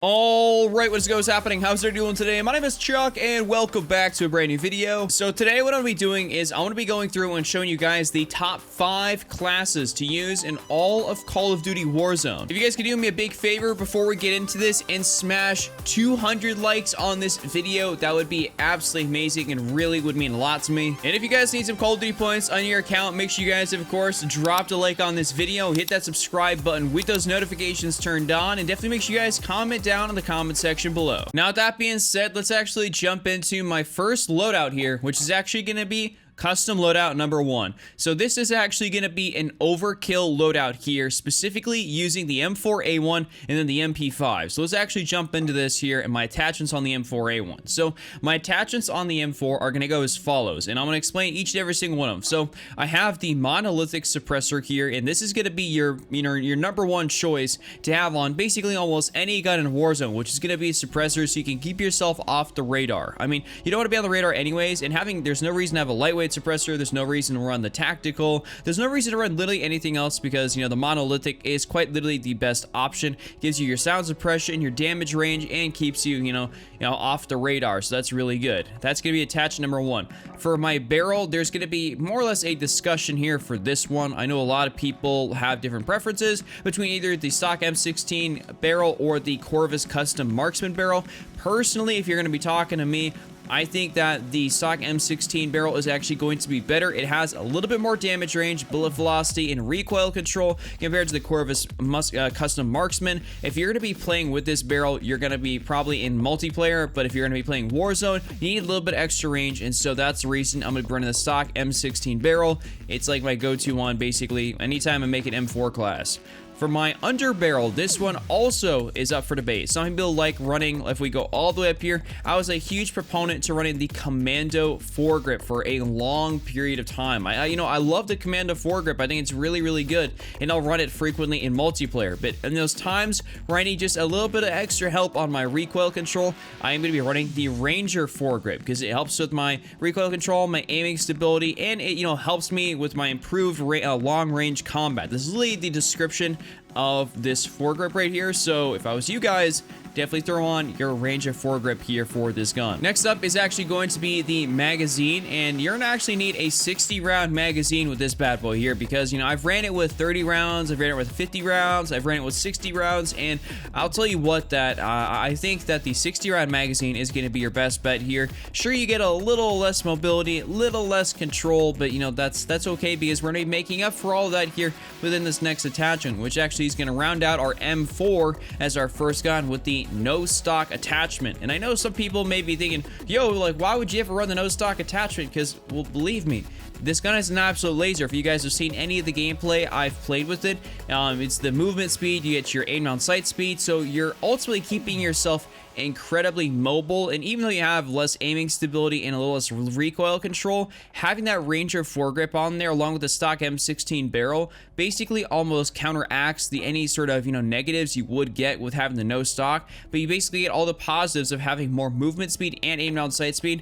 Alright, what's happening? How's everyone doing today? My name is Chuck, and welcome back to a brand new video. So today what I'm going to be doing is I'm going to be going through and showing you guys the top 5 classes to use in all of Call of Duty Warzone. If you guys could do me a big favor before we get into this and smash 200 likes on this video, that would be absolutely amazing and really would mean a lot to me. And if you guys need some Call of Duty points on your account, make sure you guys have, of course, dropped a like on this video, hit that subscribe button with those notifications turned on, and definitely make sure you guys comment down in the comment section below. Now, with that being said, let's actually jump into my first loadout here, which is actually going to be custom loadout number 1. So this is actually going to be an overkill loadout here, specifically using the M4A1 and then the MP5. So let's actually jump into this here and my attachments on the M4A1. So my attachments on the M4 are going to go as follows, and I'm going to explain each and every single one of them. So I have the monolithic suppressor here, and this is going to be your number 1 choice to have on basically almost any gun in Warzone, which is going to be a suppressor so you can keep yourself off the radar. I mean, you don't want to be on the radar anyways, and there's no reason to have a lightweight suppressor, there's no reason to run the tactical, there's no reason to run literally anything else, because the monolithic is quite literally the best option. Gives you your sound suppression, your damage range, and keeps you off the radar, so that's really good. That's going to be attached number 1. For my barrel, there's going to be more or less a discussion here for this one. I know a lot of people have different preferences between either the stock M16 barrel or the Corvus custom marksman barrel. Personally, if you're going to be talking to me, I think that the stock M16 barrel is actually going to be better. It has a little bit more damage range, bullet velocity, and recoil control compared to the Corvus custom marksman. If you're going to be playing with this barrel, you're going to be probably in multiplayer, but if you're going to be playing Warzone, you need a little bit extra range, and so that's the reason I'm going to be running the stock M16 barrel. It's like my go-to one, basically, anytime I make an M4 class. For my underbarrel, this one also is up for debate. Some people like running, if we go all the way up here, I was a huge proponent to running the Commando foregrip for a long period of time. I love the Commando foregrip. I think it's really, really good, and I'll run it frequently in multiplayer. But in those times where I need just a little bit of extra help on my recoil control, I am going to be running the Ranger foregrip because it helps with my recoil control, my aiming stability, and it helps me with my improved long-range combat. This is literally the description of this foregrip right here. So if I was you guys, definitely throw on your Ranger foregrip here for this gun. Next up is actually going to be the magazine, and you're gonna actually need a 60 round magazine with this bad boy here, because I've ran it with 30 rounds, I've ran it with 50 rounds, I've ran it with 60 rounds, and I'll tell you what, that I think that the 60 round magazine is going to be your best bet here. Sure, you get a little less mobility, a little less control, but that's okay, because we're gonna be making up for all of that here within this next attachment, which actually is going to round out our M4 as our first gun with the no stock attachment. And I know some people may be thinking, yo, like, why would you ever run the no stock attachment? Because, well, believe me, this gun is an absolute laser. If you guys have seen any of the gameplay I've played with it, it's the movement speed, you get your aim on sight speed, so you're ultimately keeping yourself incredibly mobile. And even though you have less aiming stability and a little less recoil control, having that Ranger foregrip on there along with the stock M16 barrel basically almost counteracts any sort of negatives you would get with having the no stock, but you basically get all the positives of having more movement speed and aim down sight speed,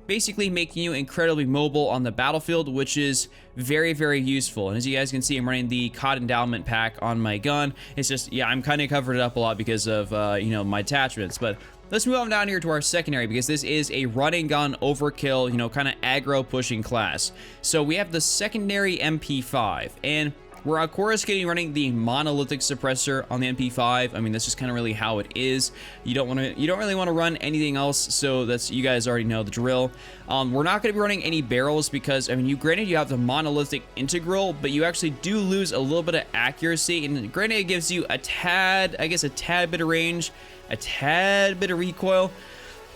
basically making you incredibly mobile on the battlefield, which is very, very useful. And as you guys can see, I'm running the CoD endowment pack on my gun. It's just, yeah, I'm kind of covered it up a lot because of my attachments. But let's move on down here to our secondary, because this is a running gun overkill, kind of aggro pushing class. So we have the secondary MP5, and we're of course going to be running the monolithic suppressor on the MP5. I mean, that's just kind of really how it is. You don't really want to run anything else, so you guys already know the drill. We're not going to be running any barrels because, granted you have the monolithic integral, but you actually do lose a little bit of accuracy, and granted it gives you a tad bit of range, a tad bit of recoil.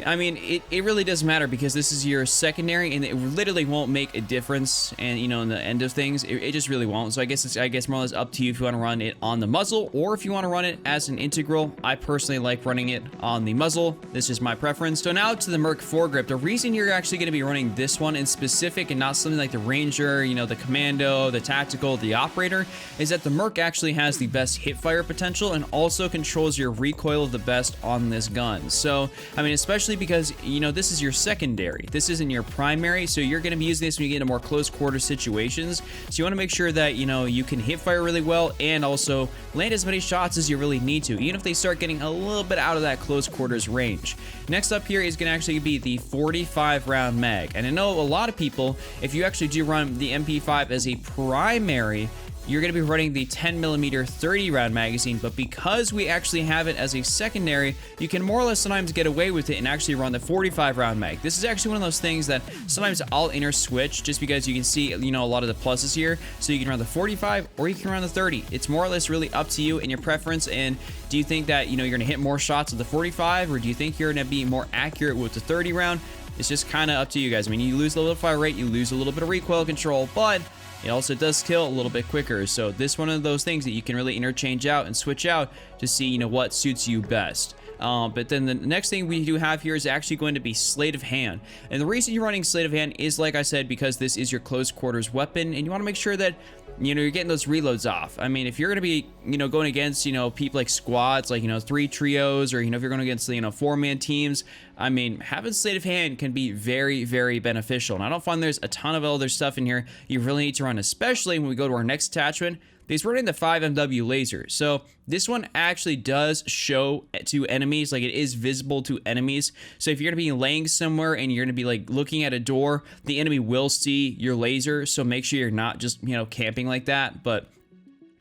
I mean, it really doesn't matter because this is your secondary, and it literally won't make a difference. And in the end of things, it just really won't. So I guess more or less up to you if you want to run it on the muzzle or if you want to run it as an integral. I personally like running it on the muzzle. This is my preference. So now to the Merc foregrip. The reason you're actually going to be running this one in specific and not something like the Ranger, the Commando, the Tactical, the Operator, is that the Merc actually has the best hip fire potential and also controls your recoil the best on this gun. So especially especially because, you know, this is your secondary. This isn't your primary, so you're going to be using this when you get into more close quarter situations. So you want to make sure that, you know, you can hit fire really well and also land as many shots as you really need to, even if they start getting a little bit out of that close quarters range. Next up here is going to actually be the 45 round mag. And I know a lot of people, if you actually do run the MP5 as a primary, you're going to be running the 10mm 30 round magazine, but because we actually have it as a secondary, you can more or less sometimes get away with it and actually run the 45 round mag. This is actually one of those things that sometimes I'll inner switch just because you can see, you know, a lot of the pluses here. So you can run the 45 or you can run the 30. It's more or less really up to you and your preference. And do you think that, you know, you're going to hit more shots with the 45, or do you think you're going to be more accurate with the 30 round? It's just kind of up to you guys. I mean, you lose a little fire rate, you lose a little bit of recoil control, but it also does kill a little bit quicker. So this is one of those things that you can really interchange out and switch out to see, you know, what suits you best. But then the next thing we do have here is actually going to be sleight of hand. And the reason you're running sleight of hand is, like I said, because this is your close quarters weapon, and you want to make sure that, you know, you're getting those reloads off. I mean, if you're going to be, you know, going against, you know, people like squads, like, you know, 3 trios, or, you know, if you're going against, you know, 4-man teams, I mean, having sleight of hand can be very, very beneficial. And I don't find there's a ton of other stuff in here you really need to run, especially when we go to our next attachment. Because we're running the 5MW laser. So this one actually does show to enemies, like it is visible to enemies. So if you're gonna be laying somewhere and you're gonna be like looking at a door, the enemy will see your laser. So make sure you're not just, you know, camping like that. But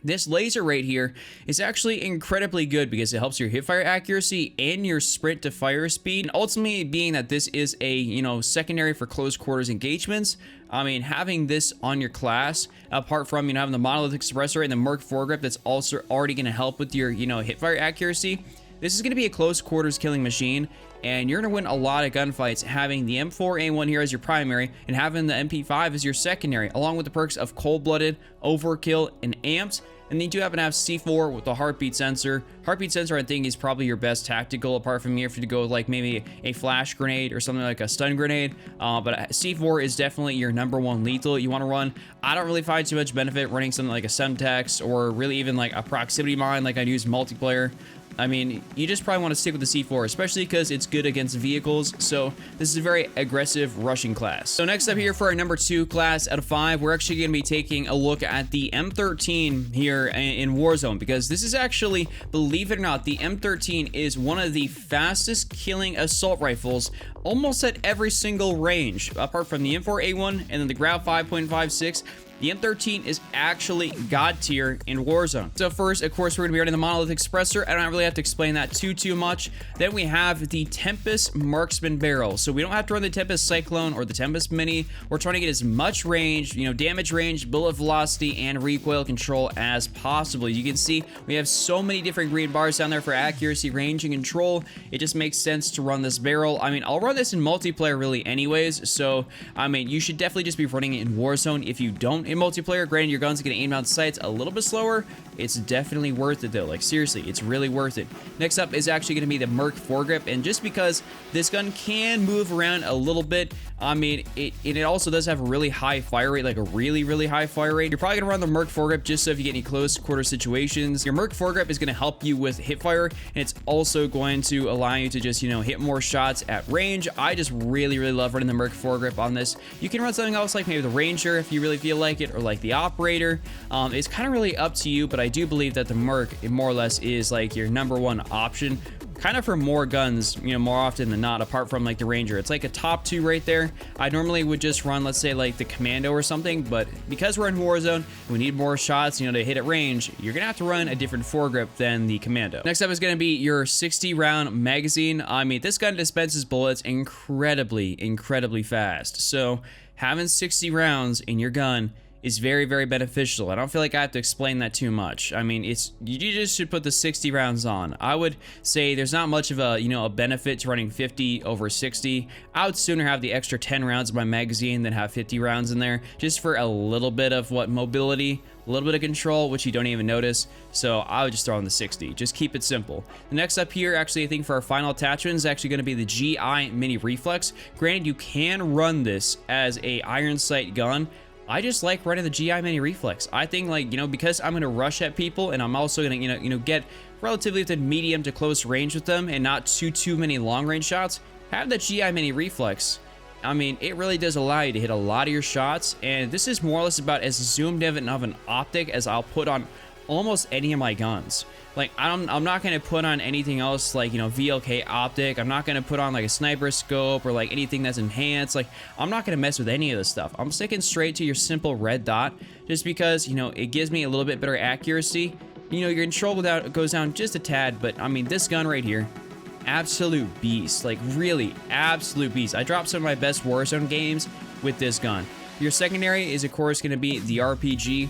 this laser right here is actually incredibly good because it helps your hipfire accuracy and your sprint to fire speed. And ultimately, being that this is a, you know, secondary for close quarters engagements, I mean, having this on your class, apart from, you know, having the monolithic suppressor and the Merc foregrip, that's also already going to help with your, you know, hipfire accuracy. This is going to be a close quarters killing machine, and you're going to win a lot of gunfights having the M4A1 here as your primary and having the MP5 as your secondary, along with the perks of cold-blooded, overkill, and amped. And then you do happen to have C4 with the heartbeat sensor. Heartbeat sensor, I think, is probably your best tactical, apart from here, if you go with like maybe a flash grenade or something like a stun grenade. But C4 is definitely your #1 lethal you want to run. I don't really find too much benefit running something like a Semtex or really even like a proximity mine like I'd use multiplayer. I mean, you just probably want to stick with the C4, especially because it's good against vehicles. So this is a very aggressive rushing class. So next up here for our #2 class out of 5, we're actually going to be taking a look at the M13 here in Warzone, because this is actually, believe it or not, the M13 is one of the fastest killing assault rifles almost at every single range, apart from the M4A1 and then the Graf 5.56. The M13 is actually god tier in Warzone. So first, of course, we're going to be running the monolithic suppressor. I don't really have to explain that too much. Then we have the Tempest Marksman barrel. So we don't have to run the Tempest Cyclone or the Tempest Mini. We're trying to get as much range, you know, damage range, bullet velocity, and recoil control as possible. You can see we have so many different green bars down there for accuracy, range, and control. It just makes sense to run this barrel. I mean, I'll run this in multiplayer really anyways. So, I mean, you should definitely just be running it in Warzone. If you don't in multiplayer, granted, your gun's gonna aim down sights a little bit slower. It's definitely worth it though. Like, seriously, it's really worth it. Next up is actually gonna be the Merc foregrip, and just because this gun can move around a little bit, I mean, it also does have a really high fire rate, like a really high fire rate. You're probably gonna run the Merc foregrip just so if you get any close quarter situations. Your Merc foregrip is gonna help you with hip fire, and it's also going to allow you to just, you know, hit more shots at range. I just really love running the Merc foregrip on this. You can run something else like maybe the Ranger if you really feel like it, or like the Operator. It's kind of really up to you, but I do believe that the Merc, it more or less is like your #1 option, kind of for more guns, you know, more often than not, apart from like the Ranger. It's like a top 2 right there. I normally would just run, let's say, like the Commando or something, but because we're in Warzone, we need more shots, you know, to hit at range, you're gonna have to run a different foregrip than the Commando. Next up is gonna be your 60 round magazine. I mean, this gun dispenses bullets incredibly fast. So having 60 rounds in your gun is very beneficial. I don't feel like I have to explain that too much. I mean, you just should put the 60 rounds on. I would say there's not much of a, you know, a benefit to running 50 over 60. I would sooner have the extra 10 rounds in my magazine than have 50 rounds in there, just for a little bit of mobility, a little bit of control, which you don't even notice. So I would just throw in the 60. Just keep it simple. The next up here, actually, I think for our final attachment is actually going to be the GI Mini Reflex. Granted, you can run this as a iron sight gun. I just like running the GI Mini Reflex. I think, like, you know, because I'm going to rush at people, and I'm also going to, get relatively within medium to close range with them and not too many long range shots, have the GI Mini Reflex, I mean, it really does allow you to hit a lot of your shots, and this is more or less about as zoomed in of an optic as I'll put on almost any of my guns. Like, I'm not going to put on anything else like, you know, VLK optic. I'm not going to put on like a sniper scope or like anything that's enhanced. Like, I'm not going to mess with any of this stuff. I'm sticking straight to your simple red dot just because, you know, it gives me a little bit better accuracy. You know, your control goes down just a tad, but I mean, this gun right here, absolute beast. Like, really absolute beast. I dropped some of my best Warzone games with this gun. Your secondary is, of course, going to be the RPG.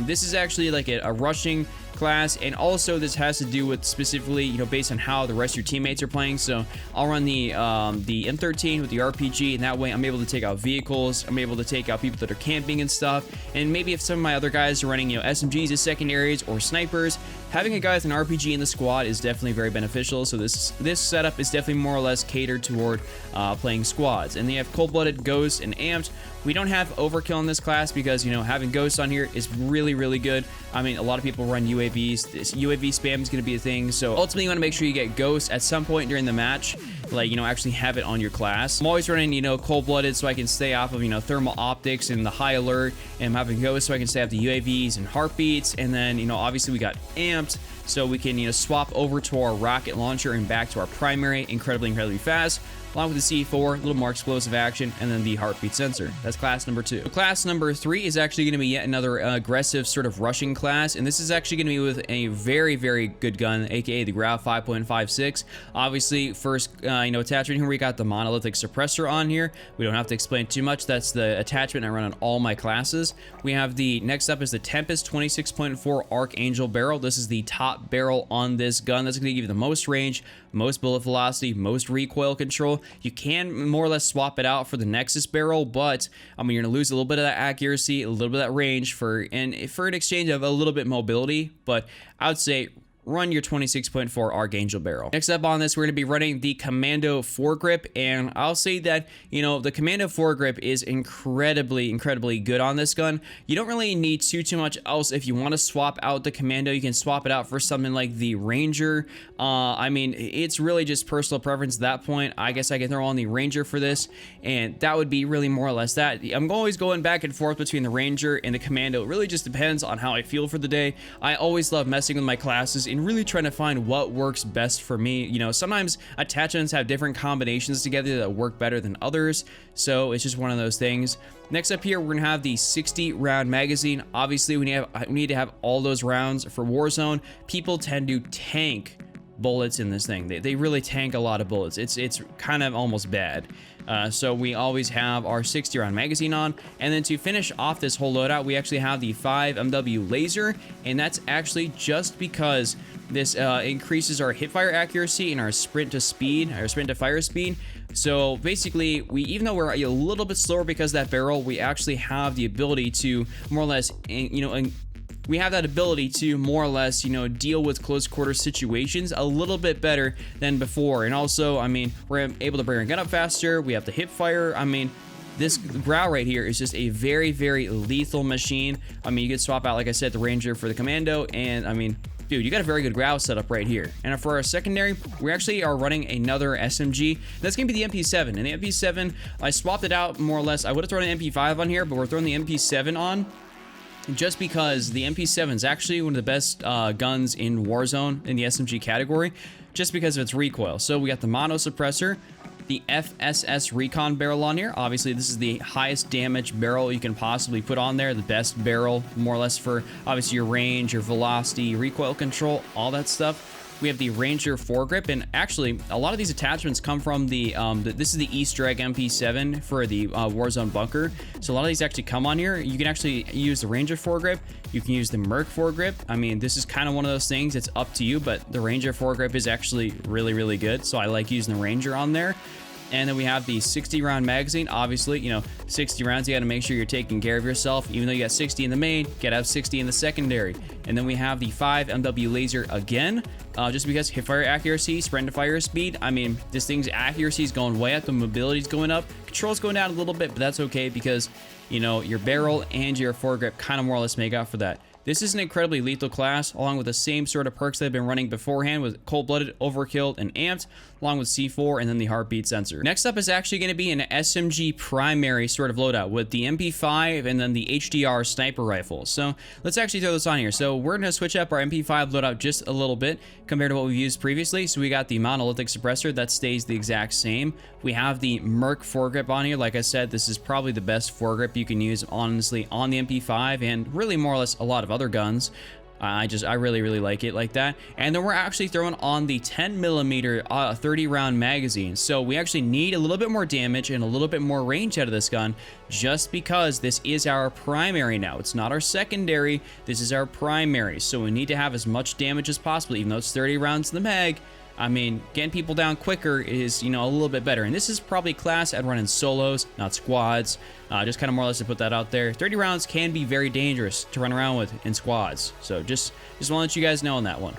This is actually like a rushing class, and also this has to do with specifically, you know, based on how the rest of your teammates are playing. So I'll run the M13 with the RPG, and that way I'm able to take out vehicles, I'm able to take out people that are camping and stuff. And maybe if some of my other guys are running, you know, SMGs as secondaries or snipers, having a guy with an RPG in the squad is definitely very beneficial. So this setup is definitely more or less catered toward playing squads. And they have cold-blooded, ghosts, and amped. We don't have overkill in this class because, you know, having ghosts on here is really, really good. I mean, a lot of people run UAVs. This UAV spam is going to be a thing. So ultimately, you want to make sure you get ghosts at some point during the match. Like, you know, actually have it on your class. I'm always running, you know, cold-blooded so I can stay off of, you know, thermal optics and the high alert. And I'm having ghosts so I can stay off the UAVs and heartbeats. And then, you know, obviously we got amped so we can, you know, swap over to our rocket launcher and back to our primary incredibly fast, along with the C4, a little more explosive action, and then the heartbeat sensor. That's class number 2. Class number 3 is actually going to be yet another aggressive sort of rushing class, and this is actually going to be with a very, very good gun, aka the Graf 5.56. Obviously, first, you know, attachment here, we got the monolithic suppressor on here. We don't have to explain too much. That's the attachment I run on all my classes. We have the next up is the Tempest 26.4 Archangel barrel. This is the top barrel on this gun. That's going to give you the most range, most bullet velocity, most recoil control. You can more or less swap it out for the Nexus barrel, but I mean, you're gonna lose a little bit of that accuracy, a little bit of that range for an exchange of a little bit mobility. But I would say run your 26.4 Archangel barrel. Next up on this, we're going to be running the Commando foregrip, and I'll say that, you know, the Commando foregrip is incredibly good on this gun. You don't really need too much else. If you want to swap out the Commando, you can swap it out for something like the Ranger. I mean, it's really just personal preference at that point. I guess I can throw on the Ranger for this, and that would be really more or less that. I'm always going back and forth between the Ranger and the Commando. It really just depends on how I feel for the day. I always love messing with my classes and really trying to find what works best for me. You know, sometimes attachments have different combinations together that work better than others, so it's just one of those things. Next up here, we're gonna have the 60 round magazine. Obviously, we need to have all those rounds for Warzone. People tend to tank bullets in this thing. They really tank a lot of bullets. It's kind of almost bad. So we always have our 60 round magazine on, and then to finish off this whole loadout, we actually have the 5 MW laser, and that's actually just because this increases our hipfire accuracy and our sprint to fire speed. So basically, even though we're a little bit slower because of that barrel, we actually have the ability to more or less, you know, we have that ability to more or less, you know, deal with close quarter situations a little bit better than before. And also, I mean, we're able to bring our gun up faster. We have the hip fire. I mean, this Grau right here is just a very lethal machine. I mean, you could swap out, like I said, the Ranger for the Commando, and I mean, dude, you got a very good Grau setup right here. And for our secondary, we actually are running another SMG. That's gonna be the MP7. And the MP7, I swapped it out more or less. I would have thrown an MP5 on here, but we're throwing the MP7 on just because the MP7 is actually one of the best guns in Warzone in the SMG category, just because of its recoil. So we got the mono suppressor, the FSS recon barrel on here. Obviously, this is the highest damage barrel you can possibly put on there, the best barrel, more or less, for obviously your range, your velocity, recoil control, all that stuff. We have the Ranger foregrip, and actually, a lot of these attachments come from this is the Easter egg MP7 for the Warzone bunker. So a lot of these actually come on here. You can actually use the Ranger foregrip. You can use the Merc foregrip. I mean, this is kind of one of those things. It's up to you, but the Ranger foregrip is actually really good. So I like using the Ranger on there. And then we have the 60 round magazine. Obviously, you know, 60 rounds, you got to make sure you're taking care of yourself. Even though you got 60 in the main, you got to have 60 in the secondary. And then we have the 5 MW laser again, just because hipfire accuracy, sprint to fire speed. I mean, this thing's accuracy is going way up, the mobility's going up, control's going down a little bit, but that's okay because, you know, your barrel and your foregrip kind of more or less make up for that. This is an incredibly lethal class, along with the same sort of perks that have been running beforehand with Cold-Blooded, Overkill, and Amped, along with C4 and then the heartbeat sensor. Next up is actually going to be an SMG primary sort of loadout with the MP5 and then the HDR sniper rifle. So let's actually throw this on here. So we're going to switch up our MP5 loadout just a little bit compared to what we've used previously. So we got the monolithic suppressor that stays the exact same. We have the Merc foregrip on here. Like I said, this is probably the best foregrip you can use, honestly, on the MP5 and really more or less a lot of other guns. I really like it like that. And then we're actually throwing on the 10mm 30 round magazine. So we actually need a little bit more damage and a little bit more range out of this gun, just because this is our primary now. It's not our secondary, this is our primary. So we need to have as much damage as possible, even though it's 30 rounds in the mag. I mean, getting people down quicker is, you know, a little bit better. And this is probably class I'd run in solos, not squads. Just kind of more or less to put that out there. 30 rounds can be very dangerous to run around with in squads. So just want to let you guys know on that one.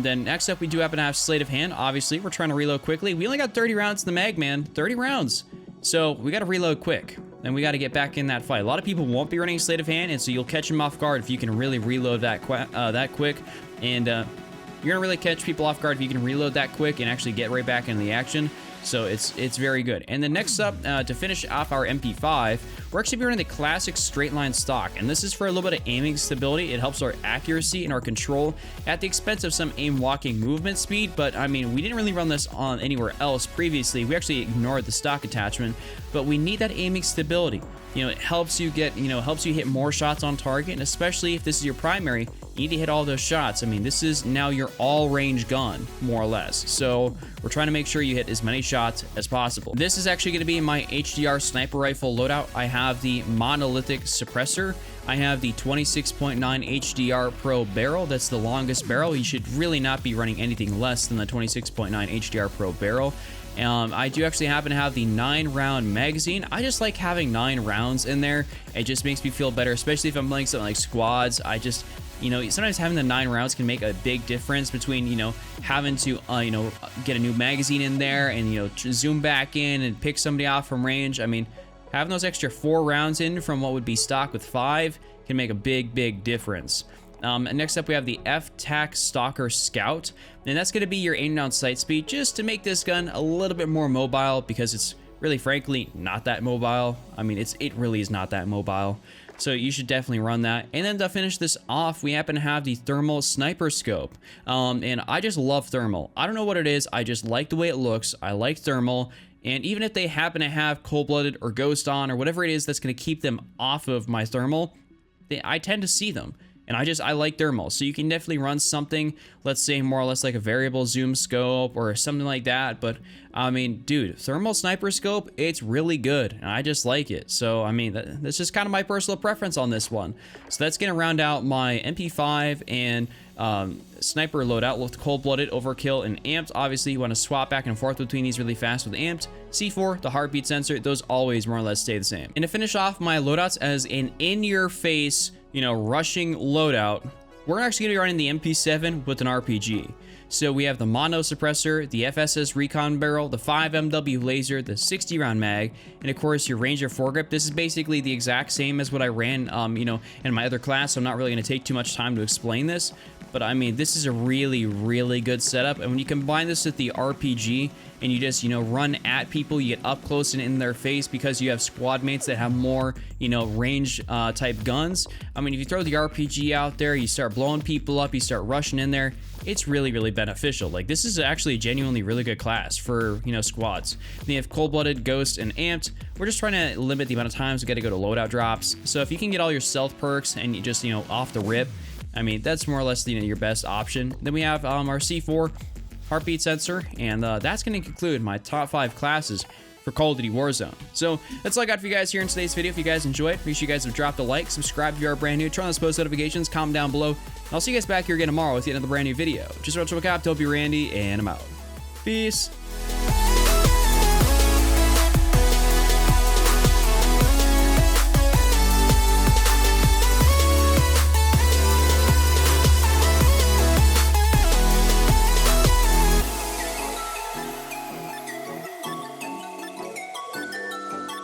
Then next up, we do happen to have Sleight of Hand. Obviously, we're trying to reload quickly. We only got 30 rounds in the mag, man. 30 rounds. So we got to reload quick. And we got to get back in that fight. A lot of people won't be running Sleight of Hand, and so you'll catch them off guard if you can really reload that quick. And you're gonna really catch people off guard if you can reload that quick and actually get right back into the action. So it's very good. And then next up, to finish off our MP5, we're actually running the classic straight line stock, and this is for a little bit of aiming stability. It helps our accuracy and our control at the expense of some aim walking movement speed. But I mean, we didn't really run this on anywhere else previously. We actually ignored the stock attachment, but we need that aiming stability. You know, it helps you get, helps you hit more shots on target, and especially if this is your primary, you need to hit all those shots. I mean, this is now your all-range gun, more or less. So we're trying to make sure you hit as many shots as possible. This is actually going to be my HDR sniper rifle loadout. I have the monolithic suppressor. I have the 26.9 HDR Pro barrel. That's the longest barrel. You should really not be running anything less than the 26.9 HDR Pro barrel. I do actually happen to have the 9-round magazine. I just like having 9 rounds in there. It just makes me feel better, especially if I'm playing something like squads. I just, sometimes having the 9 rounds can make a big difference between, having to, get a new magazine in there and, zoom back in and pick somebody off from range. I mean, having those extra 4 rounds in from what would be stock with 5 can make a big difference. And next up, we have the F-Tac Stalker Scout, and that's going to be your aim down sight speed, just to make this gun a little bit more mobile, because it's really, frankly, not that mobile. I mean, it really is not that mobile. So you should definitely run that. And then to finish this off, we happen to have the Thermal Sniper Scope. And I just love thermal. I don't know what it is. I just like the way it looks. I like thermal. And even if they happen to have Cold-Blooded or Ghost on or whatever it is that's going to keep them off of my thermal, I tend to see them. And I like thermal, so you can definitely run something, let's say more or less like a variable zoom scope or something like that. But I mean, dude, thermal sniper scope, it's really good, and I just like it. So I mean, that's just kind of my personal preference on this one. So that's gonna round out my MP5 and sniper loadout with Cold-Blooded, Overkill, and Amped. Obviously, you want to swap back and forth between these really fast with Amped. C4, the heartbeat sensor, those always more or less stay the same. And to finish off my loadouts as an in-your-face, rushing loadout, we're actually going to be running the MP7 with an RPG. So we have the mono suppressor, the FSS recon barrel, the 5MW laser, the 60 round mag, and of course your Ranger foregrip. This is basically the exact same as what I ran, in my other class. So I'm not really going to take too much time to explain this. But I mean, this is a really good setup. And when you combine this with the RPG and you just, run at people, you get up close and in their face because you have squad mates that have more, range type guns. I mean, if you throw the RPG out there, you start blowing people up, you start rushing in there, it's really beneficial. Like, this is actually a genuinely really good class for, squads. Then you have Cold-Blooded, Ghost, and Amped. We're just trying to limit the amount of times we got to go to loadout drops. So if you can get all your stealth perks and you just, off the rip, I mean, that's more or less, your best option. Then we have our C4 heartbeat sensor, and that's going to conclude my top 5 classes for Call of Duty Warzone. So that's all I got for you guys here in today's video. If you guys enjoyed, make sure you guys have dropped a like, subscribe if you are brand new, turn on those post notifications, comment down below. And I'll see you guys back here again tomorrow with yet another brand new video. Just watch what up. Hope you're Randy, and I'm out. Peace.